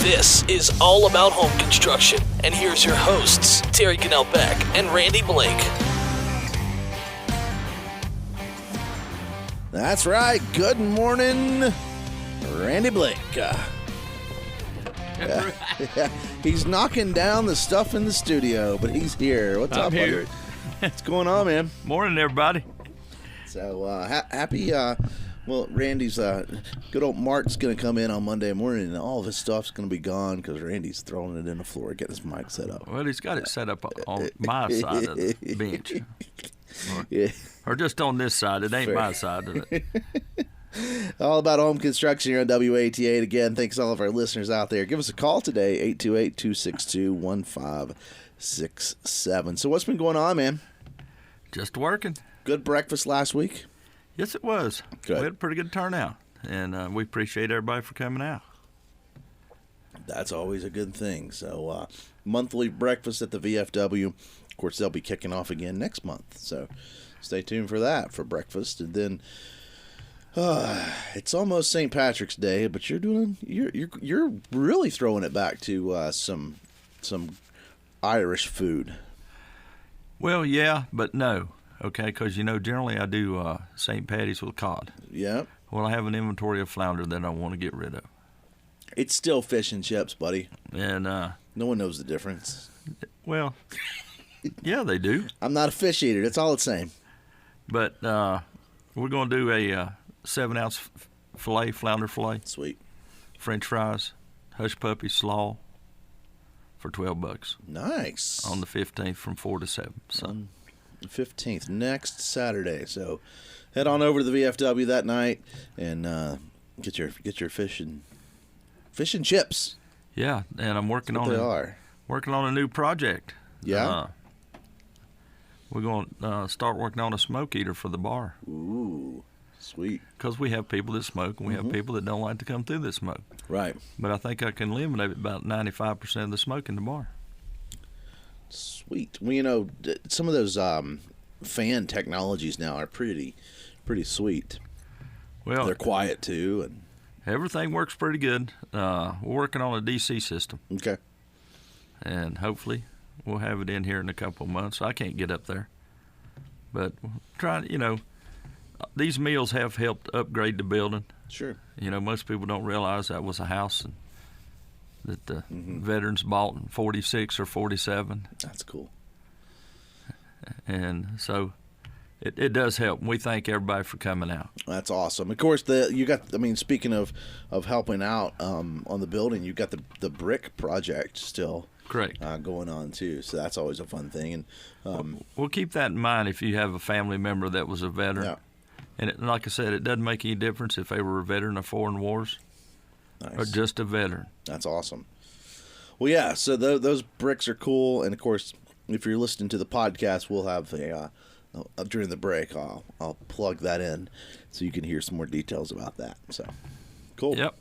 This is All About Home Construction, and here's your hosts, Terry Cannell Beck and Randy Blake. That's right. Good morning, Randy Blake. He's knocking down the stuff in the studio, but he's here. What's up, here. buddy? What's going on, man? Morning, everybody. So happy. Well, Randy's good old Mark's going to come in on Monday morning, and all of his stuff's going to be gone because Randy's throwing it in the floor, getting his mic set up. Well, he's got it set up on my side of the bench. Yeah. Or just on this side. It ain't Fair. my side of it. All About Home Construction here on WATA. Again, thanks to all of our listeners out there. Give us a call today, 828-262-1567. So what's been going on, man? Just working. Good breakfast last week? Yes, it was. Good. We had a pretty good turnout, and we appreciate everybody for coming out. That's always a good thing. So monthly breakfast at the VFW. Of course, they'll be kicking off again next month. So stay tuned for that for breakfast. And then it's almost St. Patrick's Day, but you're really throwing it back to some Irish food. Well, yeah, but no. Okay, because, generally I do St. Patty's with cod. Yeah. Well, I have an inventory of flounder that I want to get rid of. It's still fish and chips, buddy. And, No one knows the difference. well, yeah, they do. I'm not a fish eater. That's all it's saying. But we're going to do a 7-ounce flounder fillet, Sweet. French fries, hush puppy slaw for $12 Nice. on the 15th from 4 to 7. So 15th, next Saturday. So head on over to the VFW that night and get your fish and chips. yeah, and I'm working That's what they are. working on a new project. Yeah. We're going to start working on a smoke eater for the bar Ooh, sweet. because we have people that smoke and we have people that don't like to come through the smoke. Right. But I think I can eliminate about 95% of the smoke in the bar. Sweet. Well, some of those fan technologies now are pretty sweet. Well, They're quiet too, and everything works pretty good. We're working on a DC system. okay. And hopefully we'll have it in here in a couple of months. I can't get up there. But these meals have helped upgrade the building. Sure. Most people don't realize that was a house that the veterans bought in 46 or 47. That's cool. And so it does help. We thank everybody for coming out. That's awesome. Of course, speaking of helping out on the building, you got the brick project still Correct. going on too. So that's always a fun thing. And We'll keep that in mind if you have a family member that was a veteran. yeah, And like I said, it doesn't make any difference if they were a veteran of foreign wars or nice. just a veteran. That's awesome. Well, yeah. So those bricks are cool, and of course, if you're listening to the podcast, we'll have during the break. I'll plug that in so you can hear some more details about that. So cool. Yep.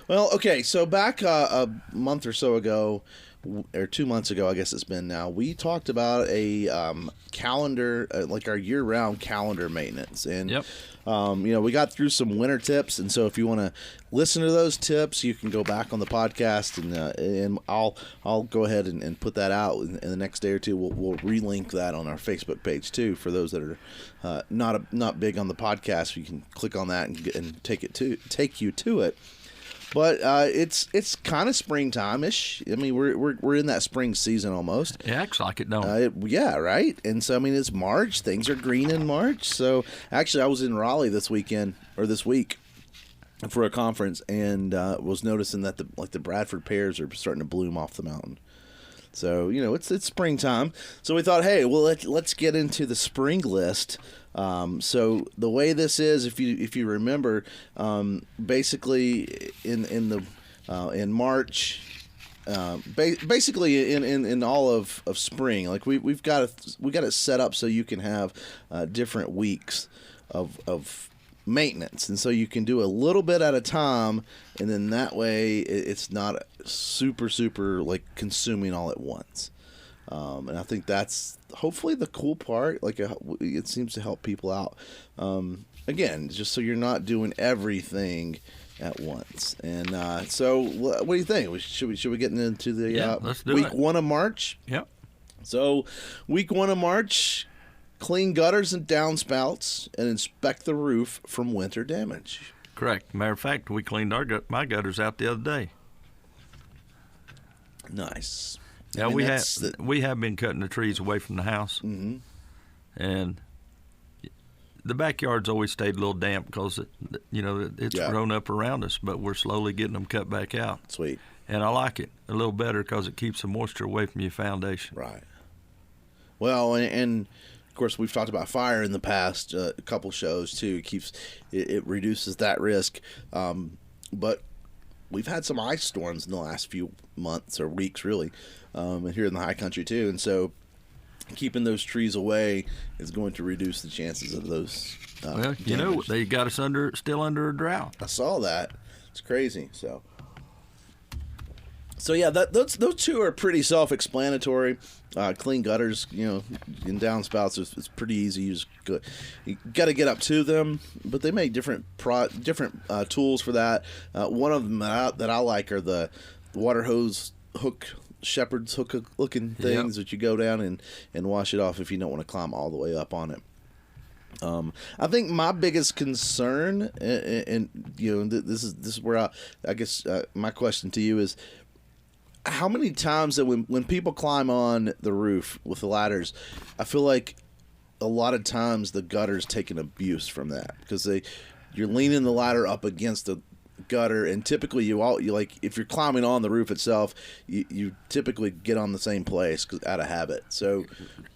Well, okay, so back a month or so ago, or 2 months ago, I guess it's been now, we talked about a calendar, like our year-round calendar maintenance. And, Yep. We got through some winter tips, and so if you want to listen to those tips, you can go back on the podcast, and I'll go ahead and put that out in the next day or two. We'll relink that on our Facebook page, too, for those that are not big on the podcast. You can click on that and take you to it. But it's kind of springtime-ish. I mean, we're in that spring season almost. It acts like it, don't Yeah, right. And so I mean, it's March. Things are green in March. So actually, I was in Raleigh this week for a conference, and was noticing that the Bradford pears are starting to bloom off the mountain. So it's springtime. So we thought, hey, well let's get into the spring list. So the way this is, if you remember, basically in March, basically in all of spring, like we got it set up so you can have different weeks of maintenance, and so you can do a little bit at a time, and then that way it's not super like consuming all at once. And I think that's hopefully the cool part. Like it seems to help people out. Again, just so you're not doing everything at once. And so, what do you think? Should we get into the let's do week it. 1 of March? Yep. So, week 1 of March, clean gutters and downspouts and inspect the roof from winter damage. Correct. Matter of fact, we cleaned my gutters out the other day. Nice. Yeah, we have been cutting the trees away from the house, and the backyard's always stayed a little damp because it's grown up around us, but we're slowly getting them cut back out. Sweet. And I like it a little better because it keeps the moisture away from your foundation. Right. Well, and of course we've talked about fire in the past, a couple shows too. It reduces that risk, but we've had some ice storms in the last few months or weeks, really, and here in the high country too. And so, keeping those trees away is going to reduce the chances of those. Well, damage. they got us still under a drought. I saw that. It's crazy. So yeah, those two are pretty self-explanatory. Clean gutters, and downspouts is pretty easy. You got to get up to them, but they make different tools for that. One of them that I like are the water hose hook, shepherd's hook looking things that you go down and wash it off if you don't want to climb all the way up on it. I think my biggest concern, and this is where I guess my question to you is, how many times that when people climb on the roof with the ladders, I feel like a lot of times the gutters take an abuse from that because you're leaning the ladder up against the gutter, and typically you like if you're climbing on the roof itself, you typically get on the same place out of habit. So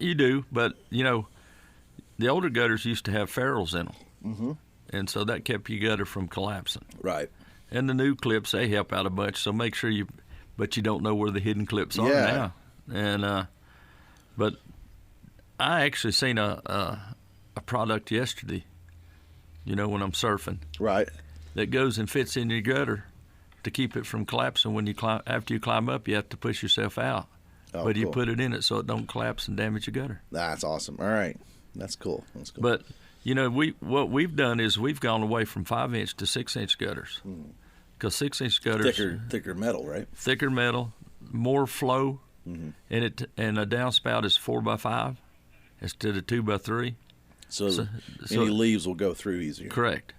you do, but the older gutters used to have ferrules in them, and so that kept your gutter from collapsing. Right. And the new clips, they help out a bunch. So make sure but you don't know where the hidden clips are now. And but I actually seen a product yesterday, when I'm surfing. Right. That goes and fits in your gutter to keep it from collapsing when you climb. After you climb up, you have to push yourself out. Oh, but cool. You put it in it so it don't collapse and damage your gutter. That's awesome. All right. That's cool. But what we've done is we've gone away from 5-inch to 6-inch gutters. Because 6-inch gutters thicker metal, right? Thicker metal, more flow, and a downspout is 4x5 instead of 2x3. So any leaves will go through easier. Correct.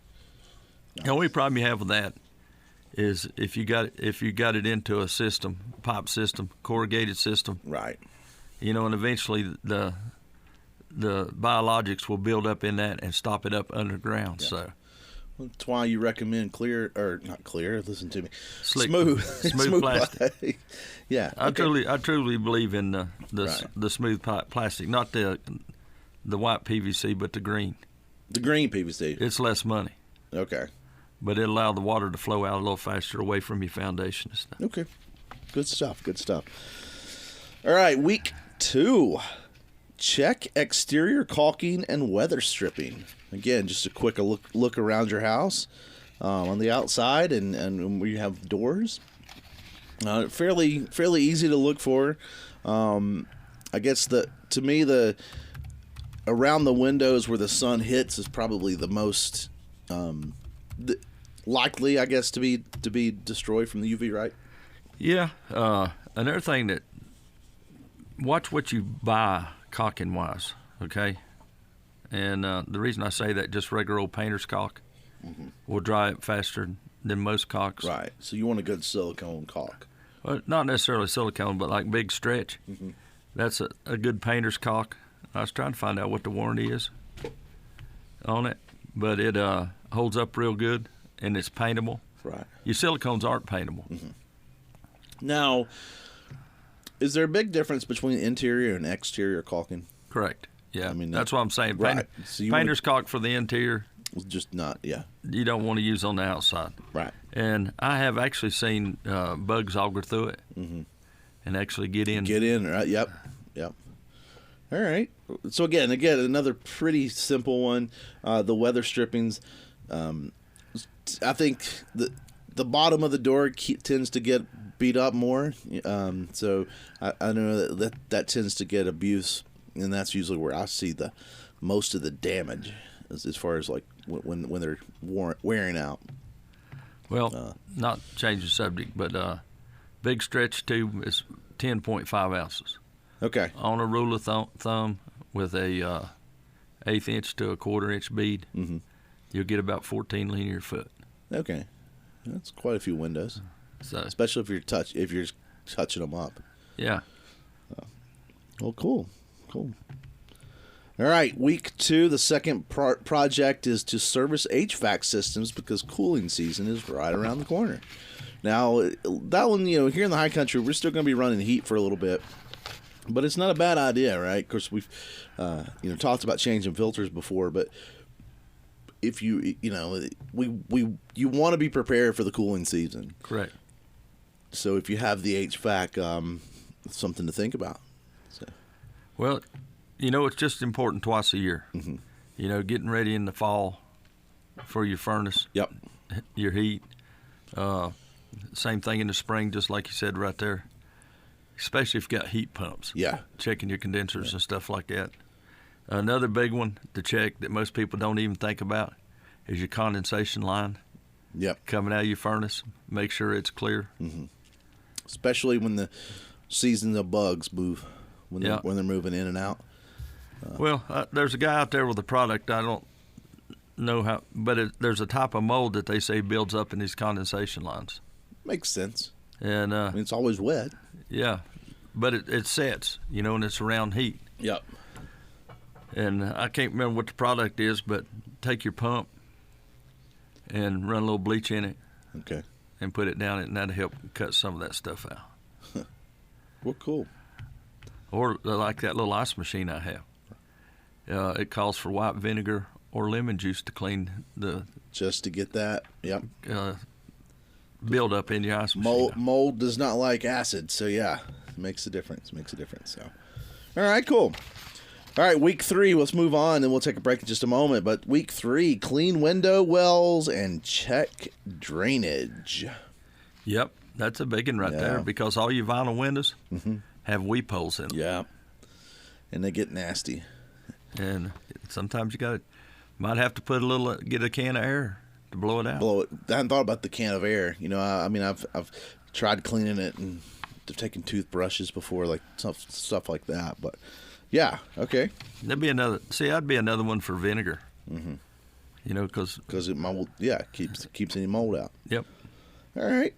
Nice. The only problem you have with that is if you got it into a system, pipe system, corrugated system, right? And eventually the biologics will build up in that and stop it up underground. Yeah. So. That's why you recommend not clear. Listen to me. Smooth plastic. Yeah. I truly believe in the smooth plastic, not the white PVC, but the green. The green PVC. It's less money. Okay. But it allows the water to flow out a little faster away from your foundation and stuff. Okay. Good stuff. All right, week 2. Check exterior caulking and weather stripping. Again, just a quick look around your house on the outside and where you have doors. Fairly easy to look for. I guess to me the around the windows where the sun hits is probably the most likely, I guess, to be destroyed from the UV, right? Yeah. Another thing that watch what you buy caulking wise, okay? And the reason I say that, just regular old painter's caulk will dry up faster than most caulks. Right. So you want a good silicone caulk. Well, not necessarily silicone, but like big stretch. That's a good painter's caulk. I was trying to find out what the warranty is on it, but it holds up real good and it's paintable. Right. Your silicones aren't paintable. Now, is there a big difference between interior and exterior caulking? Correct. Yeah, I mean that's what I'm saying. Right. So painter's caulk for the interior. Just not, yeah. You don't want to use on the outside. Right. And I have actually seen bugs auger through it and actually get in. Right? Yep. All right. So again, another pretty simple one. The weather strippings. I think the bottom of the door tends to get beat up more. So I know that tends to get abuse, and that's usually where I see the most of the damage as far as like when they're wearing out. Well, not change the subject, but big stretch tube is 10.5 ounces. Okay. On a rule of thumb with a 1/8 inch to a 1/4 inch bead, you'll get about 14 linear foot. Okay. That's quite a few windows. So, Especially if you're touching them up. yeah. Well, cool. All right, week 2, the second project is to service HVAC systems because cooling season is right around the corner. Now, that one, here in the high country, we're still going to be running heat for a little bit, but it's not a bad idea, right? Of course, we've talked about changing filters before, but if you want to be prepared for the cooling season. Correct. So if you have the HVAC, it's something to think about. So. Well, it's just important twice a year. Getting ready in the fall for your furnace. Yep. Your heat. Same thing in the spring, just like you said right there. Especially if you've got heat pumps. Yeah. Checking your condensers and stuff like that. Another big one to check that most people don't even think about is your condensation line. Yep. Coming out of your furnace. Make sure it's clear. Especially when the season of bugs move, when they're moving in and out. Well, there's a guy out there with a product. I don't know how, but there's a type of mold that they say builds up in these condensation lines. Makes sense. And it's always wet. Yeah, but it sets, and it's around heat. Yep. And I can't remember what the product is, but take your pump and run a little bleach in it. Okay. And put it down, and that'll help cut some of that stuff out. Well, cool. Or like that little ice machine I have. It calls for white vinegar or lemon juice to clean just to get that. Yep. Build up in your ice machine. Mold does not like acid, so yeah, it makes a difference. So, all right, cool. All right, week 3. Let's move on, and we'll take a break in just a moment. But week 3, clean window wells and check drainage. Yep, that's a big one there because all your vinyl windows have weep holes in them. Yeah, and they get nasty. And sometimes you might have to get a can of air to blow it out. I hadn't thought about the can of air. I've tried cleaning it and taken toothbrushes before, like stuff like that. But yeah, okay. That'd be another. See, that'd be another one for vinegar. Because it keeps any mold out. Yep. All right.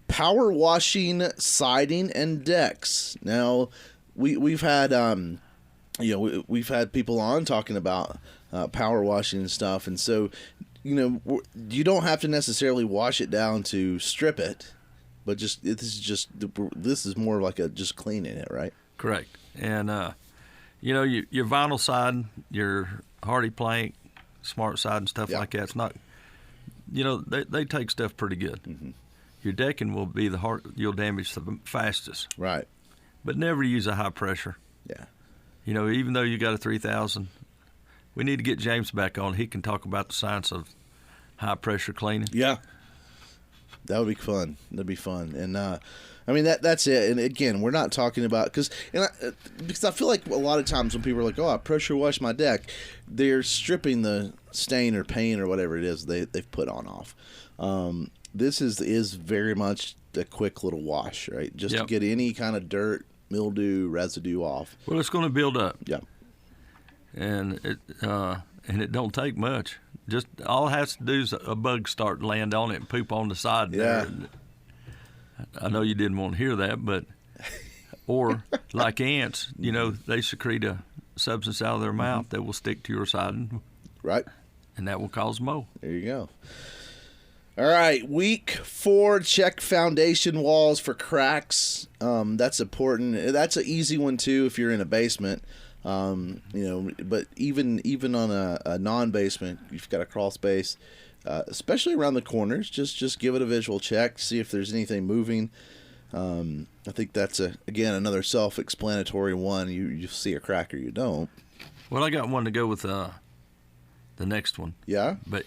Power washing siding and decks. Now, we've had we've had people on talking about power washing and stuff, and so you don't have to necessarily wash it down to strip it, but this is more like just cleaning it, right? Correct. And your vinyl siding, your hardy plank, smart siding, stuff like that. It's not. They take stuff pretty good. Your decking will be you'll damage the fastest. Right. But never use a high pressure. Yeah. Even though you got a 3000, we need to get James back on. He can talk about the science of high pressure cleaning. Yeah. That would be fun. That'd be fun. And that's it. And again, we're not talking about because I feel like a lot of times when people are like, "Oh, I pressure wash my deck," they're stripping the stain or paint or whatever it is they've put on off. This is very much a quick little wash, right? Just to get any kind of dirt, mildew, residue off. Well, it's going to build up. Yeah. And it don't take much. Just all it has to do is a bug start to land on it and poop on the side there. I know you didn't want to hear that, but or like ants, they secrete a substance out of their mouth that will stick to your siding. Right. And that will cause mold. There you go. All right, week 4, check foundation walls for cracks. That's important. That's an easy one too if you're in a basement. But even on a non-basement, you've got a crawl space, especially around the corners. Just give it a visual check, see if there's anything moving. I think that's another self-explanatory one. You see a crack or you don't. Well, I got one to go with the next one. Yeah. But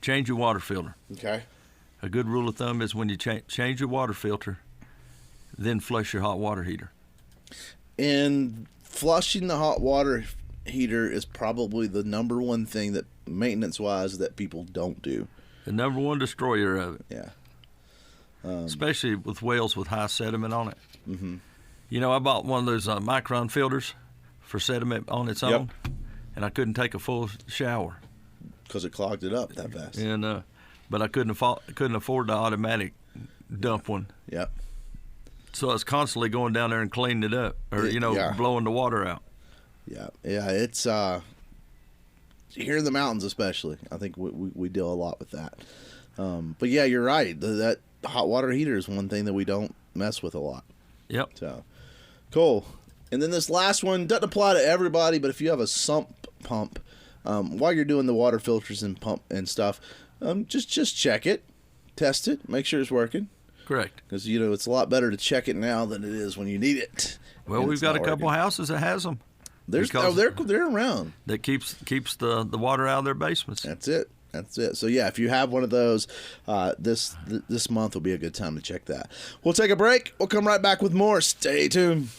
change your water filter. Okay. A good rule of thumb is when you change your water filter, then flush your hot water heater. And flushing the hot water heater is probably the number one thing that maintenance-wise that people don't do. The number one destroyer of it. Yeah. Especially with wells with high sediment on it. Mm-hmm. You know, I bought one of those micron filters for sediment on its own, and I couldn't take a full shower. Because it clogged it up that fast. And but I couldn't afford the automatic dump one. Yep. So I was constantly going down there and cleaning it up, or blowing the water out. Yeah, it's here in the mountains especially. I think we deal a lot with that. But yeah, you're right. That hot water heater is one thing that we don't mess with a lot. Yep. So cool. And then this last one doesn't apply to everybody, but if you have a sump pump, while you're doing the water filters and pump and stuff, just check it, test it, make sure it's working. Correct. Because it's a lot better to check it now than it is when you need it. Well, we've got a couple houses that has them. They're around. That keeps the water out of their basements. That's it. So yeah, if you have one of those, this month will be a good time to check that. We'll take a break. We'll come right back with more. Stay tuned.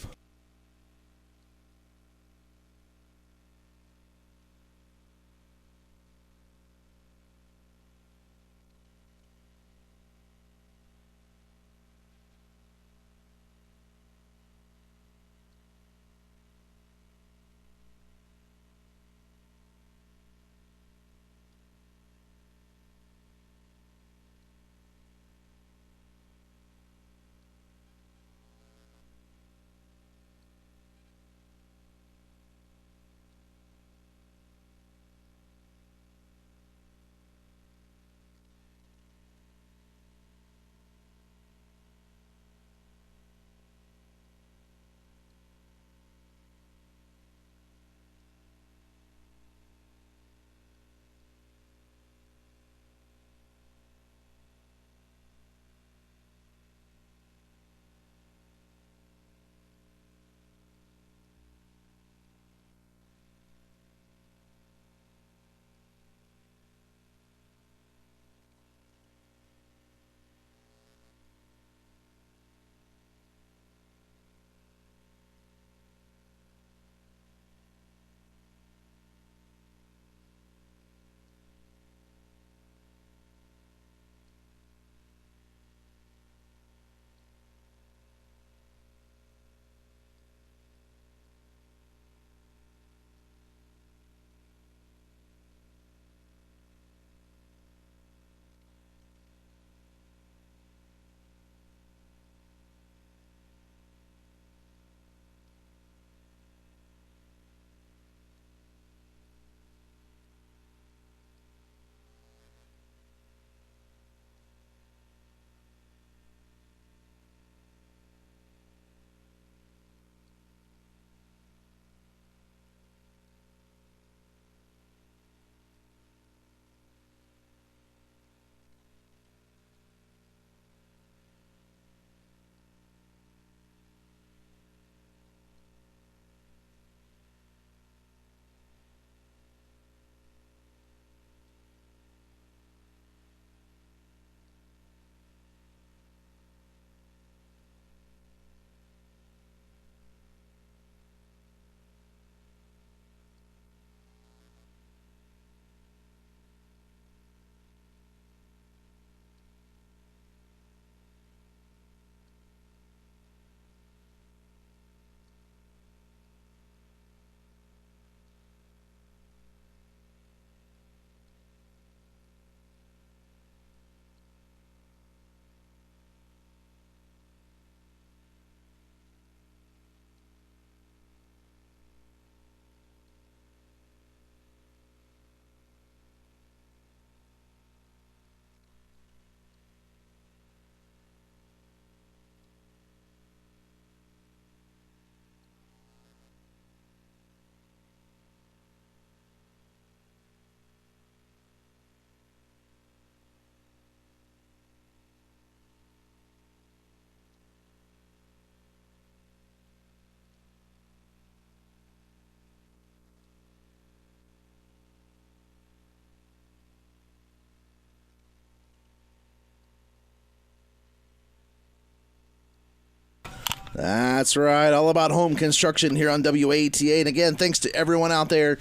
That's right. All about home construction here on WATA. And again, thanks to everyone out there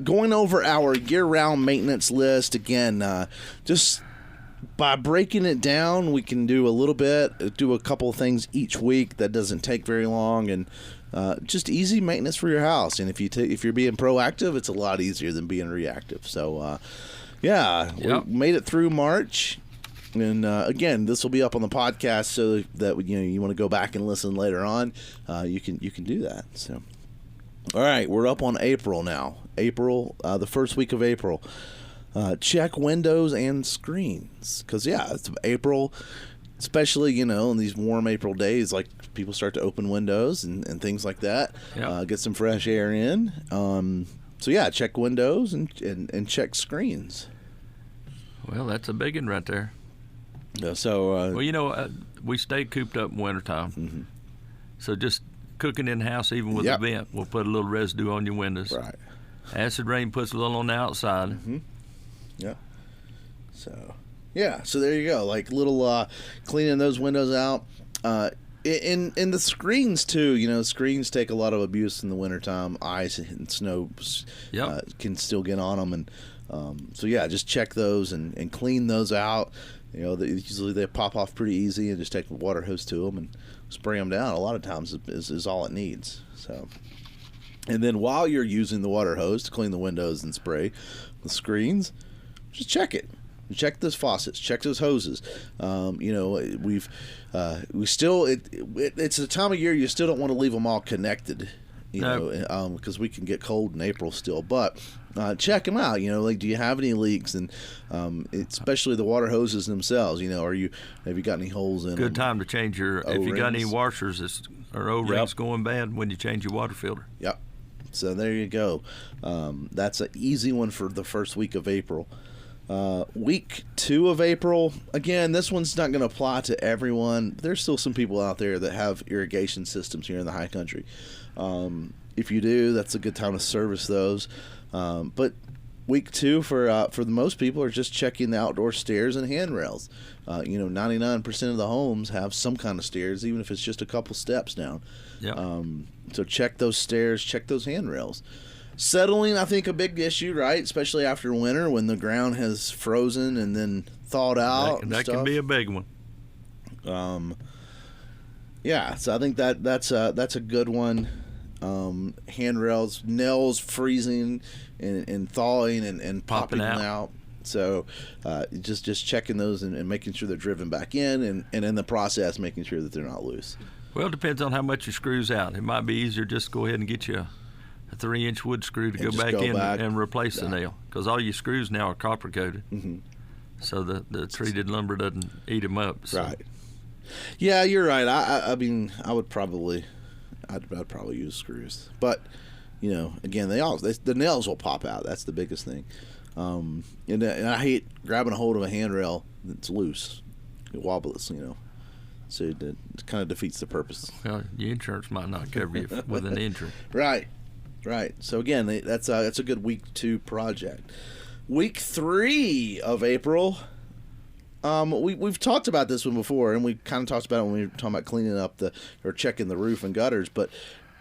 going over our year-round maintenance list. Again, just by breaking it down, we can do a little bit, do a couple of things each week that doesn't take very long, and just easy maintenance for your house. And if you're being proactive, it's a lot easier than being reactive. So, we made it through March. And again, this will be up on the podcast, so that you want to go back and listen later on. You can do that. So, all right, we're up on April now. April, the first week of April. Check windows and screens, because it's April, especially in these warm April days. Like, people start to open windows and things like that. Get some fresh air in. Check windows and check screens. Well, that's a big one right there. We stay cooped up in wintertime. Mm-hmm. So just cooking in the house, even with a vent, will put a little residue on your windows. Right. Acid rain puts a little on the outside. Mm-hmm. Yeah. So there you go. Like, little cleaning those windows out. In the screens too. Screens take a lot of abuse in the wintertime. Ice and snow can still get on them, and just check those and clean those out. Usually they pop off pretty easy, and just take a water hose to them and spray them down. A lot of times is all it needs. So, and then while you're using the water hose to clean the windows and spray the screens, just check it. Check those faucets. Check those hoses. It's the time of year you still don't want to leave them all connected. Because we can get cold in April still. But check them out. Do you have any leaks? And especially the water hoses themselves. Have you got any holes in them? Good time to change your O-rings. If you got any washers or O-rings going bad, when you change your water filter. Yep. So there you go. That's an easy one for the first week of April. Week 2 of April, again, this one's not going to apply to everyone. There's still some people out there that have irrigation systems here in the high country. If you do, that's a good time to service those. But week 2 for the most people are just checking the outdoor stairs and handrails. 99% of the homes have some kind of stairs, even if it's just a couple steps down. Yeah. So check those stairs, check those handrails. Settling, I think, a big issue, right? Especially after winter, when the ground has frozen and then thawed out. That can be a big one. So I think that's a good one. Handrails, nails freezing and thawing and popping out. So just checking those and making sure they're driven back in, and in the process making sure that they're not loose. Well, it depends on how much your screw's out. It might be easier just to go ahead and get you a 3-inch wood screw to go back in and replace the nail, because all your screws now are copper coated. Mm-hmm. So the treated lumber doesn't eat them up. So. Right. Yeah, you're right. I mean, I'd probably use screws, but again, the nails will pop out. That's the biggest thing. And I hate grabbing a hold of a handrail that's loose, it wobbles. So it kind of defeats the purpose. Well, your insurance might not cover you with an injury. Right. So again, that's a good week 2 project. Week 3 of April. We've talked about this one before, and we kind of talked about it when we were talking about cleaning up or checking the roof and gutters. But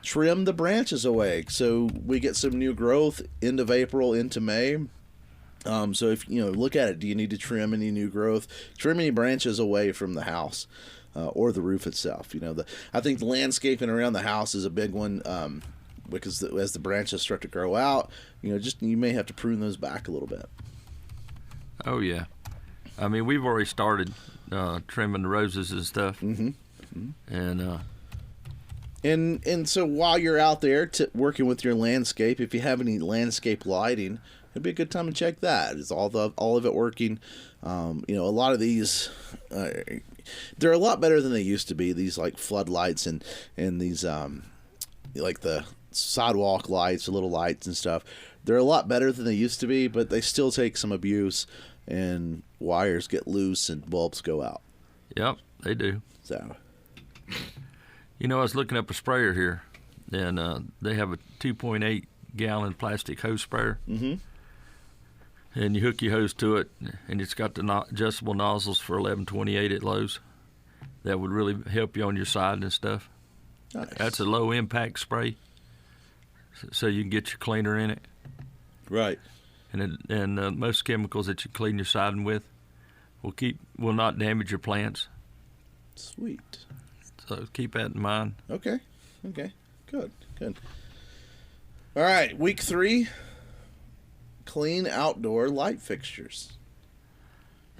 trim the branches away, so we get some new growth end of April into May. So if look at it, do you need to trim any new growth? Trim any branches away from the house or the roof itself. I think the landscaping around the house is a big one. Because as the branches start to grow out, you may have to prune those back a little bit. Oh yeah, I mean, we've already started trimming the roses and stuff. Mm-hmm. And so while you're out there working with your landscape, if you have any landscape lighting, it'd be a good time to check that. Is all of it working? A lot of these, they're a lot better than they used to be. These like floodlights and these like the sidewalk lights, the little lights and stuff. They're a lot better than they used to be, but they still take some abuse, and wires get loose and bulbs go out. Yep, they do. So, I was looking up a sprayer here, and they have a 2.8 gallon plastic hose sprayer. Mm-hmm. And you hook your hose to it, and it's got the adjustable nozzles for 1128 at Lowe's. That would really help you on your side and stuff. Nice. That's a low impact spray, so you can get your cleaner in it. Right. And most chemicals that you clean your siding with will not damage your plants. Sweet. So keep that in mind. Okay. Good. All right, week 3. Clean outdoor light fixtures.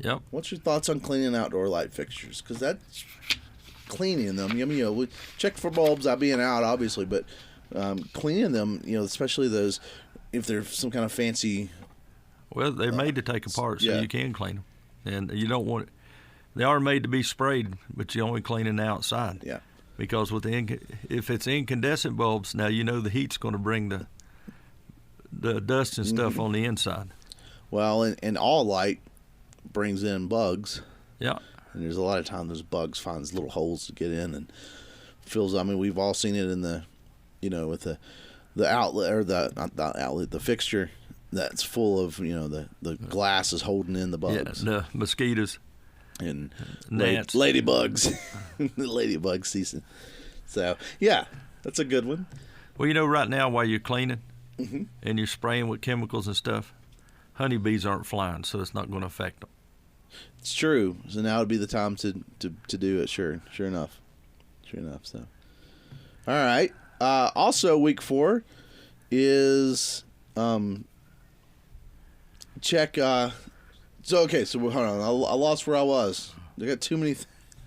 Yep. What's your thoughts on cleaning outdoor light fixtures? Because that's cleaning them. We check for bulbs out being out, obviously, but cleaning them, especially those, if they're some kind of fancy. Well, they're made to take apart, so yeah. you can clean them, and you don't want it. They are made to be sprayed, but you only clean the outside. Yeah. Because if it's incandescent bulbs, now the heat's going to bring the dust and stuff on the inside. Well, and all light brings in bugs. Yeah. And there's a lot of times those bugs find little holes to get in and fills. I mean, we've all seen it in the, with the outlet or not the outlet, the fixture that's full of, the glass is holding in the bugs. Yeah, the mosquitoes. And gnats. Ladybugs. The ladybug season. So, yeah, that's a good one. Well, right now while you're cleaning Mm-hmm. and you're spraying with chemicals and stuff, honeybees aren't flying, so it's not going to affect them. It's true. So now would be the time to do it. Sure enough. So, all right. Also, week 4 is check. So hold on. I lost where I was. I got too many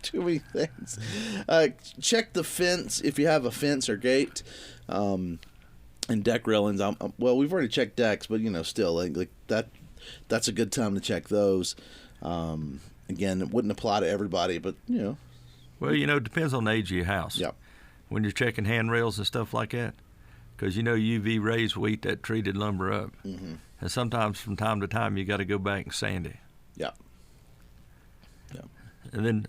things. Check the fence if you have a fence or gate. And deck railings. Well, we've already checked decks, but still, like that. That's a good time to check those. Again, it wouldn't apply to everybody, but Well, it depends on the age of your house. Yep. When you're checking handrails and stuff like that, because UV rays will eat that treated lumber up, Mm-hmm. and sometimes from time to time you got to go back and sand it. Yep. And then,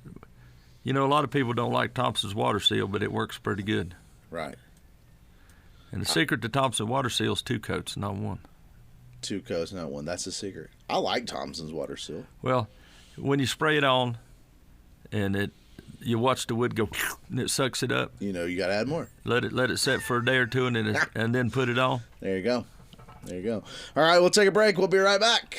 a lot of people don't like Thompson's water seal, but it works pretty good. Right. And the secret to Thompson water seal is 2 coats, not 1. 2 coats, not 1. That's the secret. I like Thompson's water seal. Well, when you spray it on, and you watch the wood go, and it sucks it up. You got to add more. Let it set for a day or two, and then put it on. There you go. All right, we'll take a break. We'll be right back.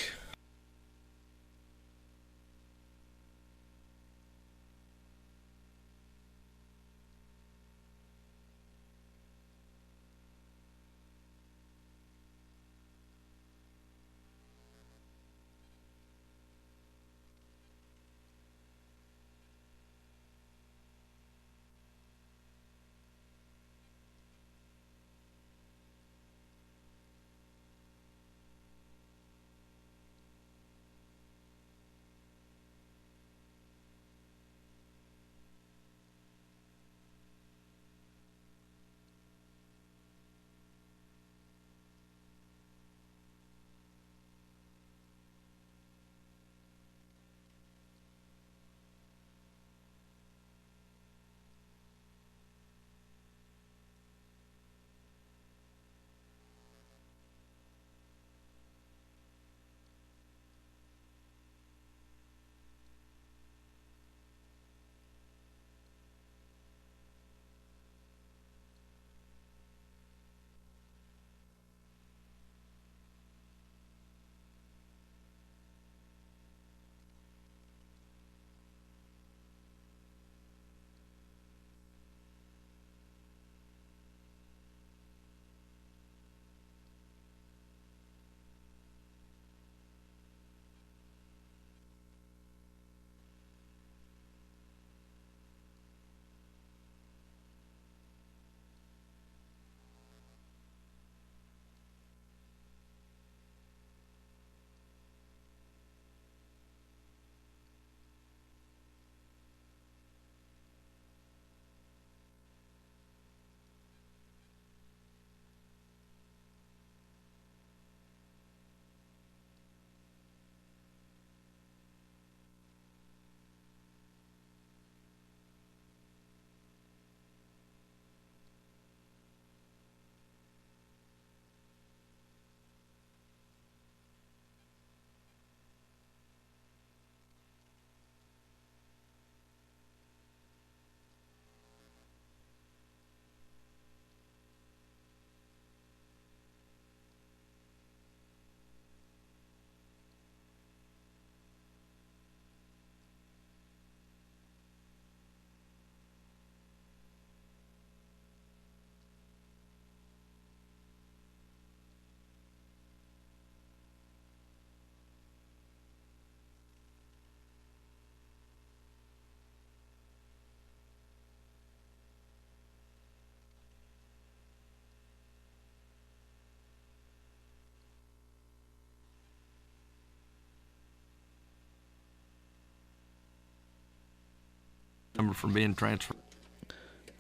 number from being transferred.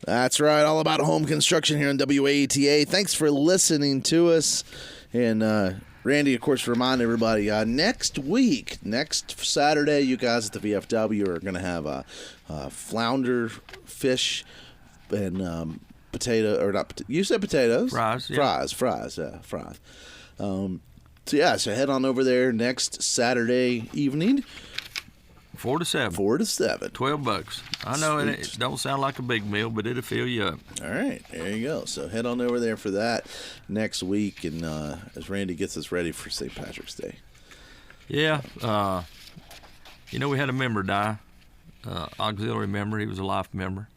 That's right. All about home construction here on WAETA. Thanks for listening to us. And Randy, of course, remind everybody, next week, next Saturday, you guys at the VFW are going to have flounder fish and potato, or not, you said potatoes? Fries, yeah. Fries. So head on over there next Saturday evening. 4 to 7. $12. I know it don't sound like a big meal, but it'll fill you up. All right, there you go. So head on over there for that next week, and as Randy gets us ready for St. Patrick's Day. Yeah, we had a member die, auxiliary member. He was a life member,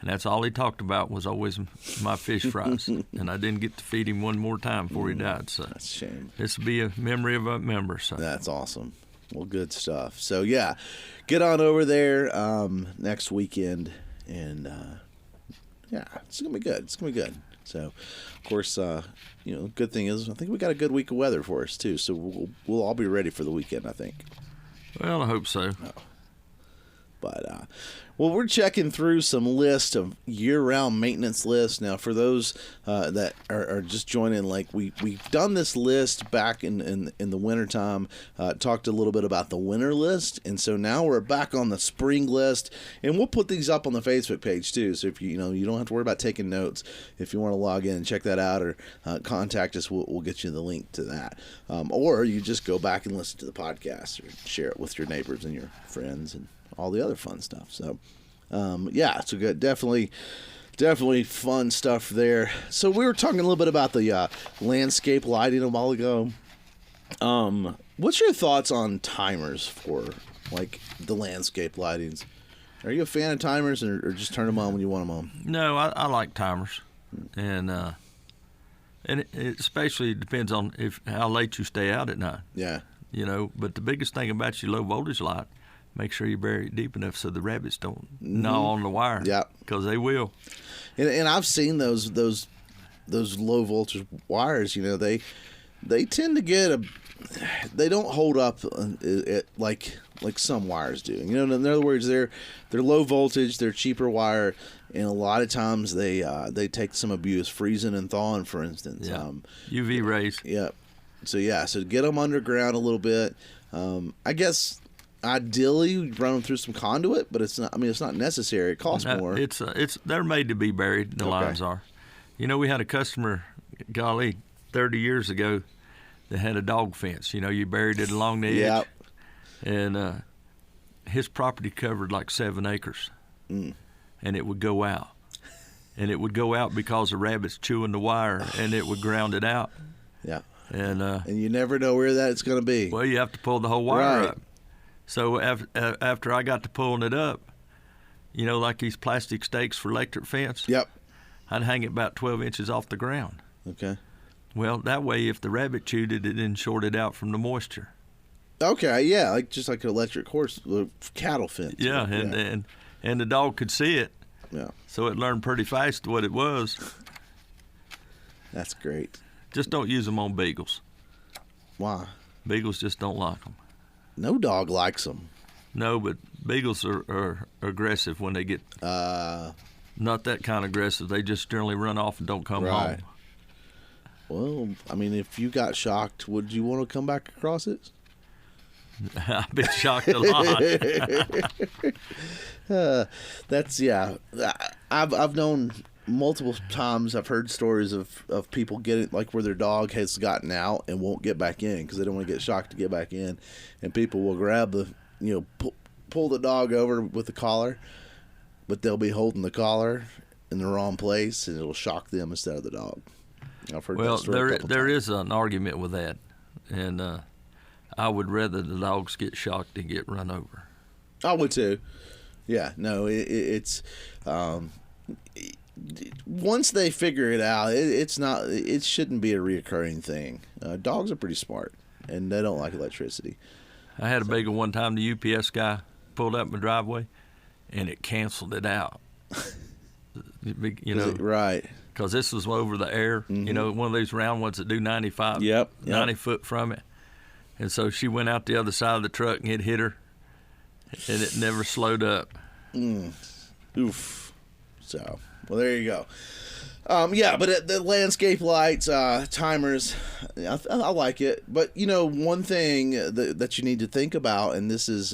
and that's all he talked about was always my fish fries. And I didn't get to feed him one more time before he died. So that's a shame. This will be a memory of a member. So that's awesome. Well, good stuff. So, yeah, get on over there next weekend, and, it's going to be good. It's going to be good. So, of course, good thing is I think we got a good week of weather for us, too, so we'll all be ready for the weekend, I think. Well, I hope so. But, we're checking through some list of year-round maintenance lists. Now, for those that are just joining, like we've done this list back in the wintertime, talked a little bit about the winter list, and so now we're back on the spring list, and we'll put these up on the Facebook page, too. So if you don't have to worry about taking notes. If you want to log in and check that out or contact us, we'll get you the link to that. Or you just go back and listen to the podcast or share it with your neighbors and your friends and all the other fun stuff. So, so good. Definitely fun stuff there. So we were talking a little bit about the landscape lighting a while ago. What's your thoughts on timers for, like, the landscape lightings? Are you a fan of timers or just turn them on when you want them on? No, I like timers. And it especially depends on how late you stay out at night. Yeah. But the biggest thing about your low voltage light, make sure you bury it deep enough so the rabbits don't gnaw on the wire. Yeah, because they will. And I've seen those low voltage wires. They tend to get they don't hold up like some wires do. In other words, they're low voltage, they're cheaper wire, and a lot of times they take some abuse, freezing and thawing, for instance. Yeah. UV rays. Yeah. So get them underground a little bit. I guess. Ideally, run them through some conduit, but it's not. I mean, it's not necessary. It costs more. They're made to be buried. The lines are. We had a customer, 30 years ago, that had a dog fence. You buried it along the edge. Yep. And his property covered like 7 acres, and it would go out, and it would go out because the rabbits chewing the wire, and it would ground it out. Yeah. And you never know where that's going to be. Well, you have to pull the whole wire up. So after I got to pulling it up, like these plastic stakes for electric fence. Yep. I'd hang it about 12 inches off the ground. Okay. Well, that way, if the rabbit chewed it, it didn't short it out from the moisture. Okay, yeah, just like an electric horse, cattle fence. Yeah, and the dog could see it. Yeah. So it learned pretty fast what it was. That's great. Just don't use them on beagles. Why? Beagles just don't like them. No dog likes them. No, but beagles are aggressive when they get not that kind of aggressive. They just generally run off and don't come home. Well, I mean, if you got shocked, would you want to come back across it? I've been shocked a lot. I've known multiple times. I've heard stories of people getting, like, where their dog has gotten out and won't get back in because they don't want to get shocked to get back in, and people will grab pull the dog over with the collar, but they'll be holding the collar in the wrong place, and it'll shock them instead of the dog. I've heard that story a couple there times. is an argument with that, and I would rather the dogs get shocked than get run over. I would too. Yeah, no, it's once they figure it out, it shouldn't be a reoccurring thing. Dogs are pretty smart, and they don't like electricity. I had a beagle one time. The UPS guy pulled up my driveway, and it canceled it out. Right. Because this was over the air, one of these round ones that do 95, 90 foot from it. And so she went out the other side of the truck, and it hit her, and it never slowed up. Oof. So, well, there you go. Yeah, but the landscape lights, timers, I like it. But, one thing that you need to think about, and this is,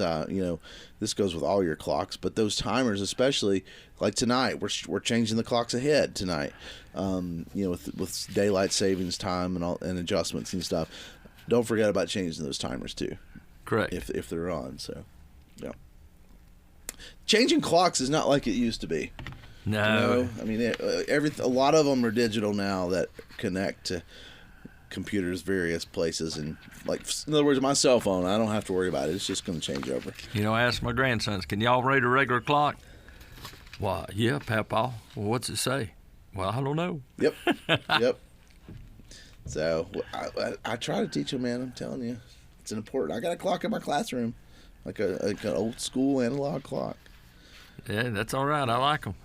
this goes with all your clocks, but those timers, especially like tonight, we're changing the clocks ahead tonight, with daylight savings time and adjustments and stuff. Don't forget about changing those timers too. Correct. If they're on, so, yeah. Changing clocks is not like it used to be. No. I mean, a lot of them are digital now that connect to computers, various places, and in other words, my cell phone, I don't have to worry about it. It's just going to change over. I asked my grandsons, can y'all read a regular clock? Why, yeah, Papa. Well, what's it say? Well, I don't know. Yep. Yep. So I try to teach them, man. I'm telling you, it's important. I got a clock in my classroom, like an old school analog clock. Yeah, that's all right. I like them.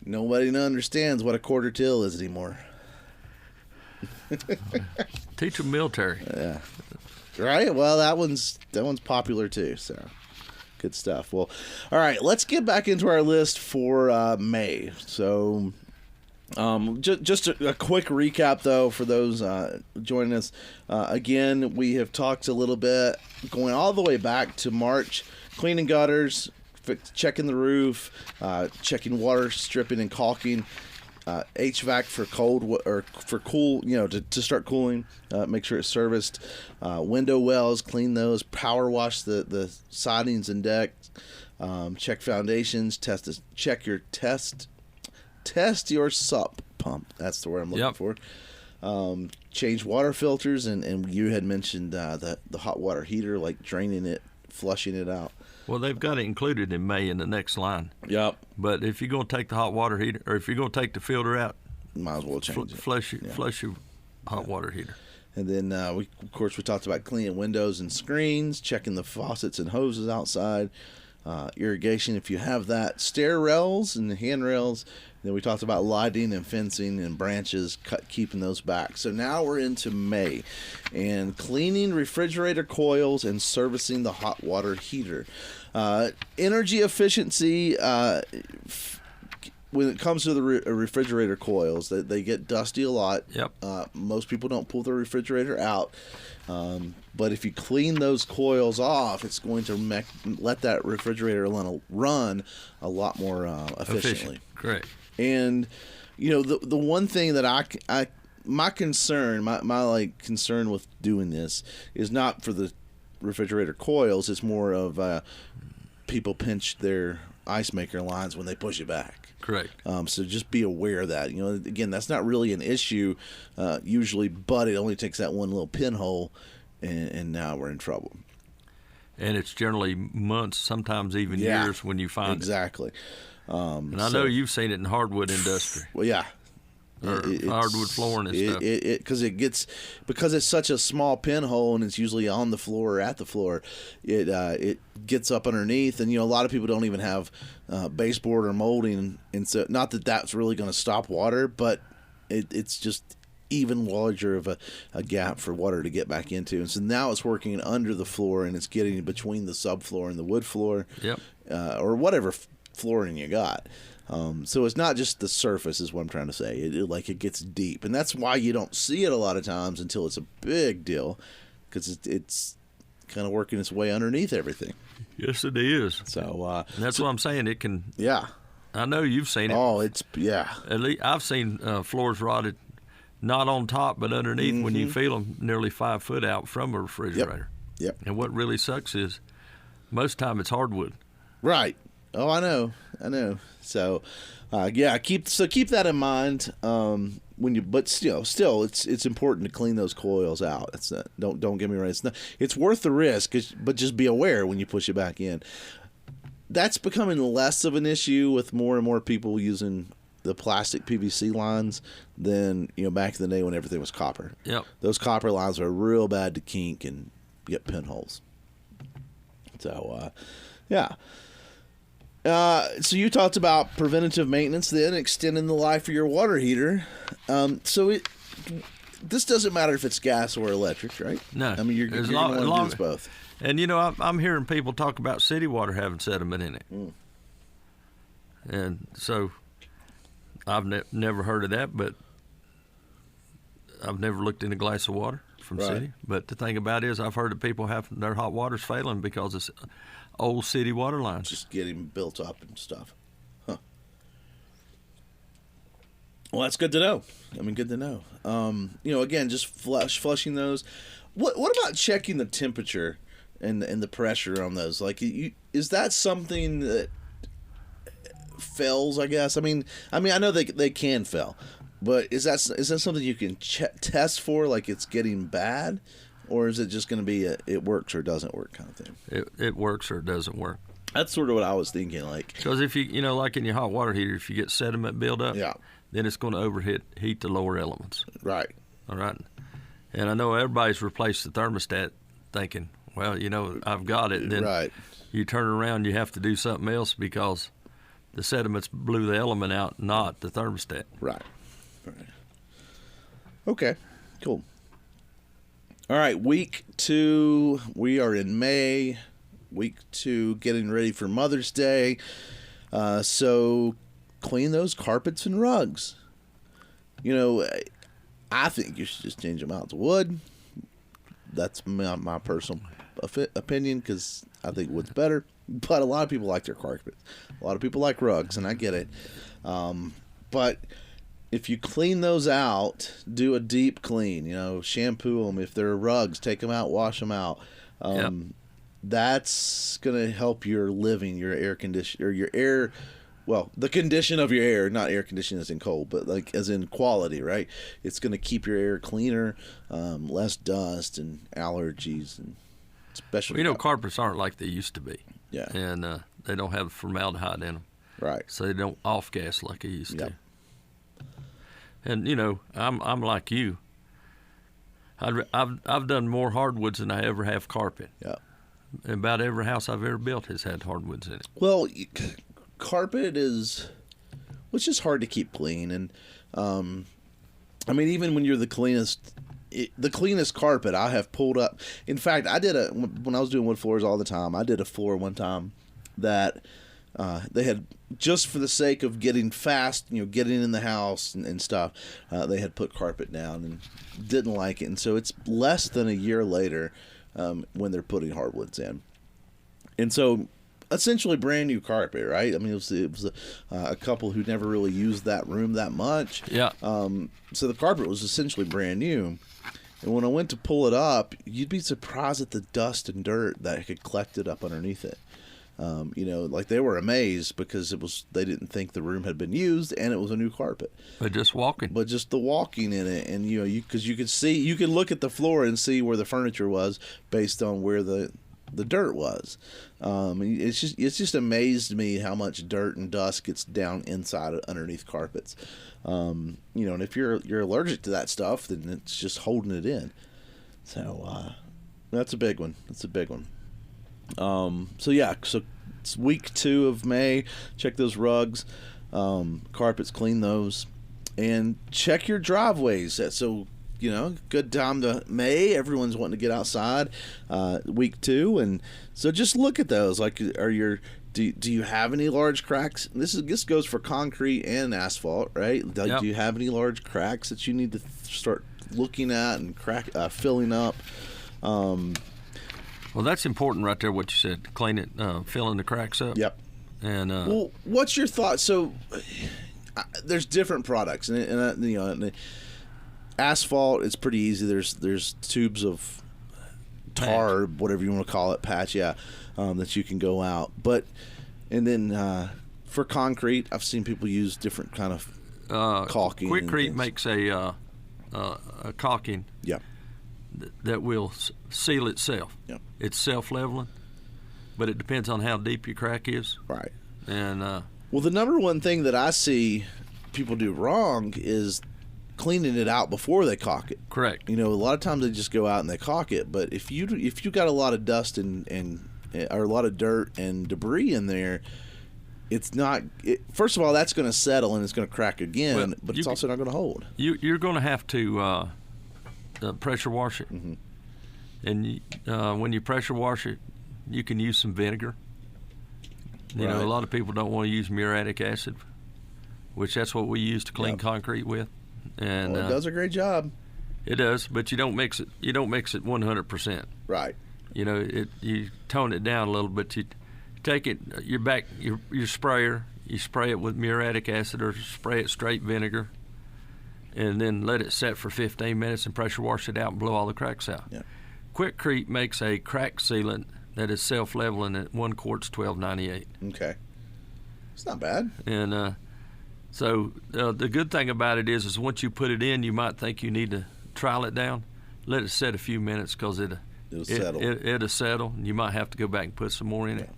Nobody understands what a quarter till is anymore. Teach them military. Yeah. Right? Well, that one's popular too, so good stuff. Well, all right, let's get back into our list for May. So just a quick recap, though, for those joining us. Again, we have talked a little bit, going all the way back to March, cleaning gutters, checking the roof, checking water stripping and caulking, HVAC for cold or for cool, to start cooling, make sure it's serviced, window wells, clean those, power wash the sidings and decks, check foundations, check your test your sup pump. That's the word I'm looking for. Change water filters, and you had mentioned the hot water heater, like draining it, flushing it out. Well, they've got it included in May in the next line. Yep. But if you're going to take the hot water heater, or if you're going to take the filter out, might as well change it. Flush your hot water heater. And then, we talked about cleaning windows and screens, checking the faucets and hoses outside, irrigation if you have that, stair rails and handrails. Then we talked about lighting and fencing and branches, keeping those back. So now we're into May, and cleaning refrigerator coils and servicing the hot water heater. Energy efficiency, when it comes to the refrigerator coils, they get dusty a lot. Yep. Most people don't pull their refrigerator out. But if you clean those coils off, it's going to let that refrigerator run a lot more efficiently. Correct. And the one thing that my concern with doing this is not for the refrigerator coils. It's more of people pinch their ice maker lines when they push it back. Correct. So just be aware of that. Again, that's not really an issue usually, but it only takes that one little pinhole, and now we're in trouble. And it's generally months, sometimes even years when you find it. Exactly. And I know you've seen it in hardwood industry. Well, yeah. Hardwood flooring and stuff. Because it's such a small pinhole and it's usually on the floor or at the floor, it gets up underneath, and a lot of people don't even have baseboard or molding, and so not that that's really going to stop water, but it's just even larger of a gap for water to get back into, and so now it's working under the floor and it's getting between the subfloor and the wood floor, or whatever flooring you got. So it's not just the surface, is what I'm trying to say. It gets deep, and that's why you don't see it a lot of times until it's a big deal, because it's kind of working its way underneath everything. Yes, it is. So that's what I'm saying. It can. Yeah. I know you've seen it. Oh, it's At least I've seen floors rotted, not on top but underneath, when you feel them nearly 5 foot out from a refrigerator. Yep. And what really sucks is most of the time it's hardwood. Right. Oh, I know. So, keep that in mind but still, it's important to clean those coils out. It's don't get me wrong. It's worth the risk, but just be aware when you push it back in. That's becoming less of an issue with more and more people using the plastic PVC lines than back in the day when everything was copper. Yep. Those copper lines are real bad to kink and get pinholes. So, yeah. So you talked about preventative maintenance, then extending the life of your water heater. This doesn't matter if it's gas or electric, right? No. I mean, you're going to want to do this both. And I'm hearing people talk about city water having sediment in it. And so I've never heard of that, but I've never looked in a glass of water from city. But the thing about it is I've heard that people have their hot water's failing because it's old city water lines. Just getting built up and stuff. Huh. Well, that's good to know. I mean, good to know. Again, just flushing those. What about checking the temperature and the pressure on those? Like, is that something that fails? I guess. I mean, I know they can fail, but is that something you can test for? Like, it's getting bad, or is it just going to be it works or doesn't work kind of thing? It works or it doesn't work. That's sort of what I was thinking. Like, because if you like in your hot water heater, if you get sediment buildup, then it's going to overheat the lower elements. Right. All right. And I know everybody's replaced the thermostat thinking, well, I've got it. And then you turn around, you have to do something else because the sediments blew the element out, not the thermostat. Right. Okay, cool. All right, week 2. We are in May. Week 2, getting ready for Mother's Day. So clean those carpets and rugs. I think you should just change them out to wood. That's my personal opinion, because I think wood's better. But a lot of people like their carpets. A lot of people like rugs, and I get it. But if you clean those out, do a deep clean. Shampoo them. If they're rugs, take them out, wash them out. That's going to help your living, your air condition, or your air. Well, the condition of your air, not air conditioning as in cold, but like as in quality, right? It's going to keep your air cleaner, less dust and allergies, and especially. Carpets aren't like they used to be. Yeah. And they don't have formaldehyde in them. Right. So they don't off gas like they used to. And I'm like you. I've done more hardwoods than I ever have carpet. Yeah. And about every house I've ever built has had hardwoods in it. Well, carpet is, which is hard to keep clean, and even when you're the cleanest carpet I have pulled up. In fact, when I was doing wood floors all the time, I did a floor one time that they had, just for the sake of getting fast, getting in the house and stuff, they had put carpet down and didn't like it, and so it's less than a year later when they're putting hardwoods in, and so. Essentially brand new carpet, right? I mean, it was a couple who never really used that room that much. Yeah. So the carpet was essentially brand new. And when I went to pull it up, you'd be surprised at the dust and dirt that had collected up underneath it. Like they were amazed because they didn't think the room had been used, and it was a new carpet. But just the walking in it, and because you could look at the floor and see where the furniture was based on where the dirt was. It's just amazed me how much dirt and dust gets down inside underneath carpets. And if you're allergic to that stuff, then it's just holding it in. So that's a big one. So it's week 2 of May. Check those rugs, carpets, clean those, and check your driveways. So good time to May. Everyone's wanting to get outside. Week 2, and so just look at those. Like, do you have any large cracks? This goes for concrete and asphalt, right? Do you have any large cracks that you need to start looking at and filling up? Well, that's important right there. What you said, clean it, filling the cracks up. Yep. And well, what's your thought? So there's different products, and asphalt is pretty easy. There's tubes of tar, whatever you want to call it, patch, that you can go out. And then for concrete, I've seen people use different kind of caulking. Quikrete makes a caulking. Yeah. That will seal itself. Yeah. It's self-leveling, but it depends on how deep your crack is. Right. And well, the number one thing that I see people do wrong is cleaning it out before they caulk it. Correct. A lot of times they just go out and they caulk it, but if you got a lot of dust and or a lot of dirt and debris in there, it's not. First of all, that's going to settle and it's going to crack again, but it's also not going to hold. You're going to have to pressure wash it, mm-hmm. and when you pressure wash it, you can use some vinegar. You know, Right. a lot of people don't want to use muriatic acid, which that's what we use to clean Yep. concrete with. And Well, it does a great job. It does, but you don't mix it. You don't mix it 100%. Right. You know, you tone it down a little bit. You take it, your sprayer, you spray it with muriatic acid or spray it straight vinegar, and then let it set for 15 minutes and pressure wash it out and blow all the cracks out. Yeah. Quickcrete makes a crack sealant that is self-leveling at 1 quart's $12.98. Okay. It's not bad. And so the good thing about it is once you put it in, you might think you need to trial it down. Let it set a few minutes because it'll settle. It'll settle, and you might have to go back and put some more in it,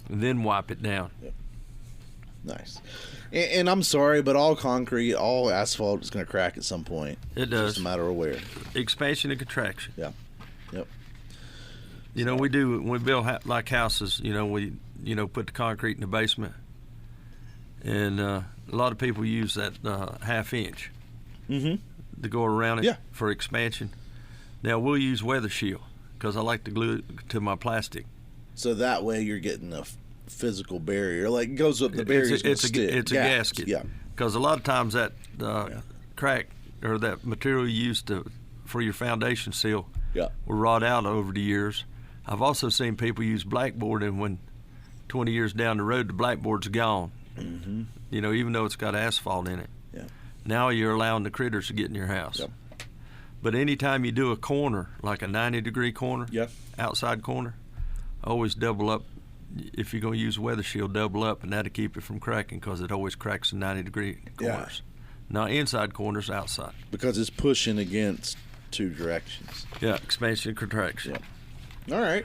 and then wipe it down. Nice. And I'm sorry, but all concrete, all asphalt is going to crack at some point. It does. It's just a matter of where. Expansion and contraction. Yeah. Yep. You know, we build like houses. You know, we put the concrete in the basement, and a lot of people use that half inch to go around it for expansion. Now we'll use weather shield because I like to glue it to my plastic. So that way you're getting a physical barrier. Like it goes up the barrier. It's a gasket. Yeah. Because a lot of times that crack or that material you use for your foundation seal will rot out over the years. I've also seen people use blackboard, and when 20 years down the road, the blackboard's gone. Mm-hmm. You know, even though it's got asphalt in it. Yeah. Now you're allowing the critters to get in your house. Yep. But anytime you do a corner, like a 90-degree corner, Yep. outside corner, always double up. If you're going to use weather shield, double up, and that'll keep it from cracking because it always cracks in 90-degree corners. Not inside corners, outside. Because it's pushing against two directions. Yeah, expansion and contraction. Yeah. All right.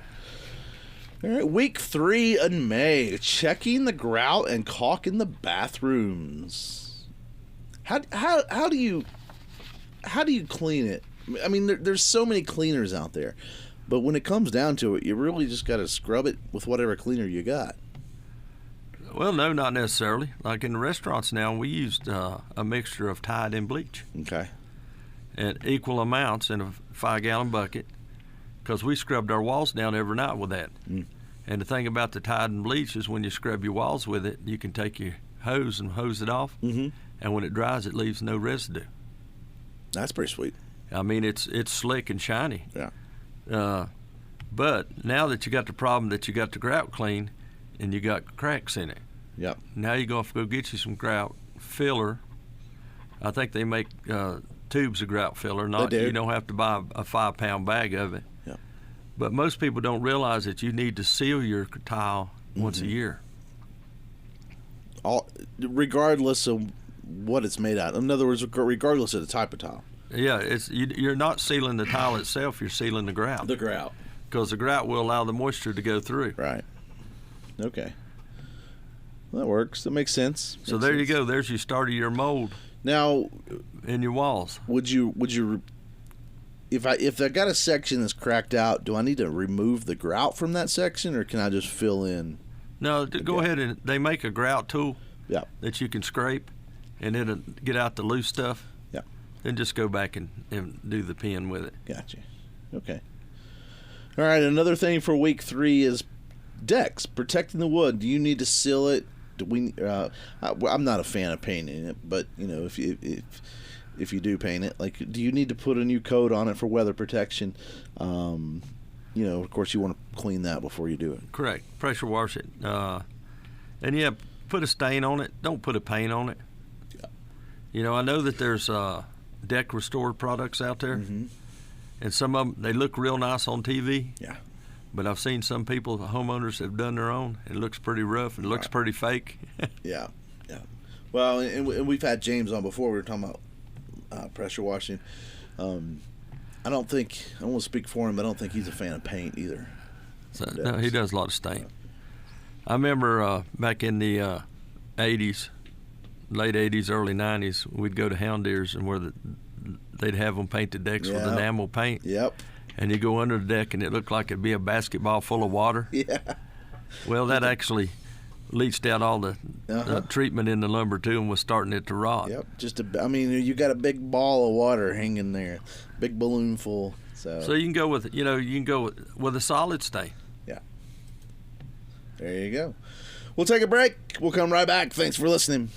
Week 3 in May. Checking the grout and caulk in the bathrooms. How do you clean it? I mean, there's so many cleaners out there, but when it comes down to it, you really just got to scrub it with whatever cleaner you got. Well, no, not necessarily. Like in the restaurants now, we used a mixture of Tide and bleach Okay. at equal amounts in a 5-gallon bucket, because we scrubbed our walls down every night with that. And the thing about the Tide and bleach is when you scrub your walls with it, you can take your hose and hose it off, and when it dries, it leaves no residue. That's pretty sweet. I mean, it's slick and shiny. Yeah. But now that you got the problem that you got the grout clean and you got cracks in it, Yep. now you're going to have to go get you some grout filler. I think they make tubes of grout filler. Not They do. You don't have to buy a 5-pound bag of it. Yep. But most people don't realize that you need to seal your tile once a year. Regardless of what it's made out. In other words, regardless of the type of tile. Yeah, you're not sealing the tile itself. You're sealing the grout. The grout. Because the grout will allow the moisture to go through. Right. Okay. Well, that works. That makes sense. So there you go. There's your start of your mold Now, in your walls. would you if I got a section that's cracked out, do I need to remove the grout from that section, or can I just fill in? No, go ahead and they make a grout tool Yeah. that you can scrape, and it'll get out the loose stuff. Yeah. Then just go back and do the pin with it. Gotcha. Okay. All right. Another thing for week 3 is decks, protecting the wood. Do you need to seal it? Do we? I'm not a fan of painting it, but you know, if you do paint it, like, do you need to put a new coat on it for weather protection? You know, of course, you want to clean that before you do it. Correct. Pressure wash it. And yeah, put a stain on it. Don't put a paint on it. Yeah. You know, I know that there's deck restored products out there, and some of them, they look real nice on TV. Yeah. But I've seen some people, homeowners, have done their own. It looks pretty rough. It looks pretty fake. Yeah. Yeah. Well, and we've had James on before. We were talking about pressure washing. I don't want to speak for him, but I don't think he's a fan of paint either. So, no, he does a lot of stain. I remember back in the 80s, late 80s, early 90s, we'd go to Hound Deers and they'd have them paint the decks with enamel paint. Yep. And you go under the deck and it looked like it'd be a basketball full of water. Yeah. Well, that actually leached out all the treatment in the lumber too, and was starting it to rot. Yep. You got a big ball of water hanging there, big balloon full. So you can go with a solid stain. Yeah. There you go. We'll take a break. We'll come right back. Thanks for listening.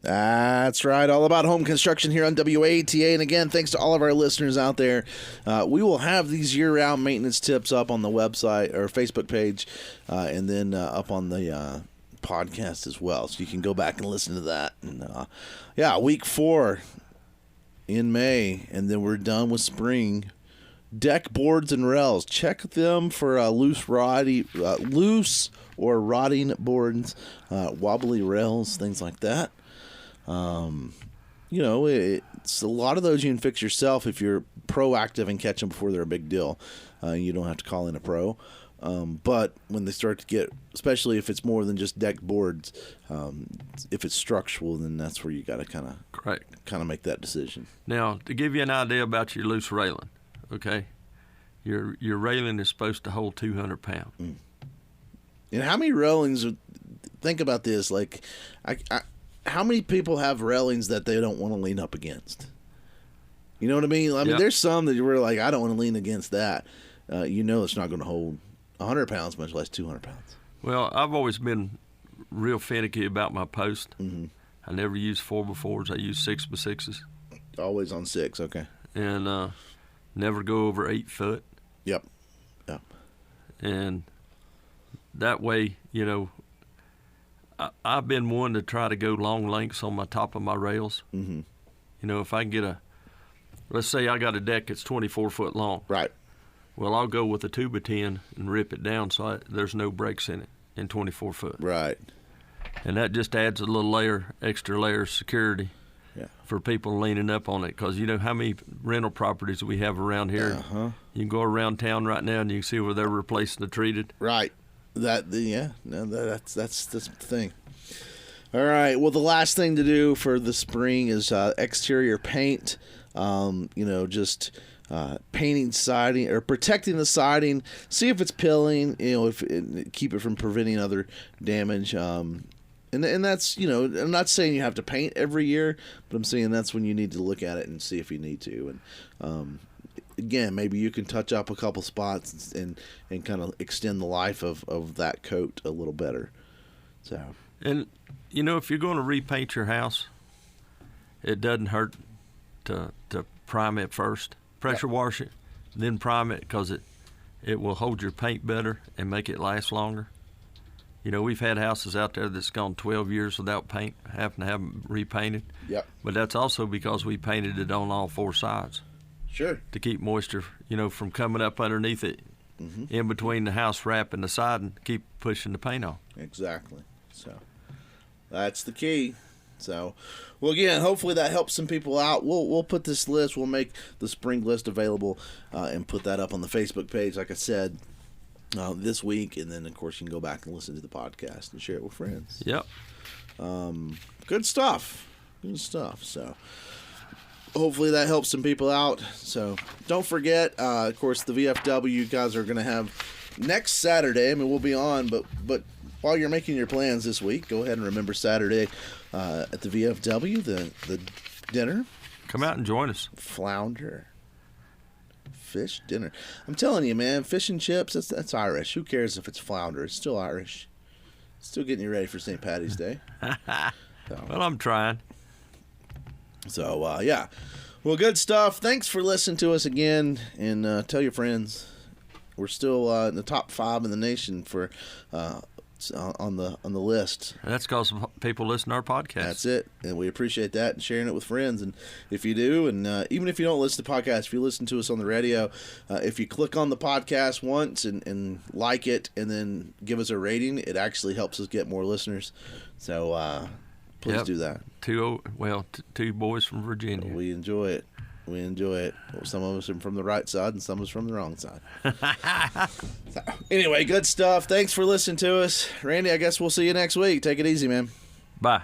That's right. All about home construction here on WATA. And again, thanks to all of our listeners out there. We will have these year-round maintenance tips up on the website or Facebook page and then up on the podcast as well. So you can go back and listen to that. And week 4 in May, and then we're done with spring. Deck boards and rails. Check them for loose or rotting boards, wobbly rails, things like that. It's a lot of those you can fix yourself if you're proactive and catch them before they're a big deal. You don't have to call in a pro. But when they start to get, especially if it's more than just deck boards, if it's structural, then that's where you got to kind of make that decision. Now, to give you an idea about your loose railing, okay, your railing is supposed to hold 200 pounds. And how many railings? Think about this. Like, how many people have railings that they don't want to lean up against? You know what I mean? I mean, there's some that you're like, I don't want to lean against that. It's not going to hold 100 pounds, much less 200 pounds. Well, I've always been real finicky about my post. Mm-hmm. I never use 4x4s. I use 6x6s. Always on 6, okay. And never go over 8 foot. Yep. And that way, I've been one to try to go long lengths on my top of my rails. Mm-hmm. If I can get let's say I got a deck that's 24 foot long. Right. Well, I'll go with a 2x10 and rip it down so there's no breaks in it in 24 foot. Right. And that just adds a little extra layer of security. for people leaning up on it, because you know how many rental properties we have around here. You can go around town right now and you can see where they're replacing the treated. Right. That's the thing. All right. Well, the last thing to do for the spring is exterior paint. Just painting siding or protecting the siding. See if it's pilling. Keep it from preventing other damage. And that's, I'm not saying you have to paint every year, but I'm saying that's when you need to look at it and see if you need to. And again, maybe you can touch up a couple spots and kind of extend the life of that coat a little better. So. And, if you're going to repaint your house, it doesn't hurt to prime it first. Pressure wash it, then prime it, because it will hold your paint better and make it last longer. We've had houses out there that's gone 12 years without paint, having to have them repainted. Yep. But that's also because we painted it on all four sides. Sure. To keep moisture, from coming up underneath it, in between the house wrap and the siding, keep pushing the paint on. Exactly. So that's the key. So, well, again, hopefully that helps some people out. We'll put this list. We'll make the spring list available and put that up on the Facebook page, like I said. This week, and then of course you can go back and listen to the podcast and share it with friends. Yep. Good stuff. So hopefully that helps some people out. So don't forget, of course, the VFW you guys are going to have next Saturday. I mean, we'll be on, but while you're making your plans this week, go ahead and remember Saturday at the VFW, the dinner. Come out and join us. Flounder. Fish dinner. I'm telling you, man, fish and chips, that's Irish. Who cares if it's flounder? It's still Irish. Still getting you ready for St. Patty's Day. Well, I'm trying. So, yeah. Well, good stuff. Thanks for listening to us again, and tell your friends. We're still in the top 5 in the nation for on the list. And that's because people listen to our podcast. That's it, and we appreciate that and sharing it with friends. And if you do, and even if you don't listen to podcasts, if you listen to us on the radio, if you click on the podcast once and like it, and then give us a rating, it actually helps us get more listeners. So please do that. Two boys from Virginia. We enjoy it. Some of us are from the right side and some of us from the wrong side. So, anyway, good stuff. Thanks for listening to us. Randy, I guess we'll see you next week. Take it easy, man. Bye.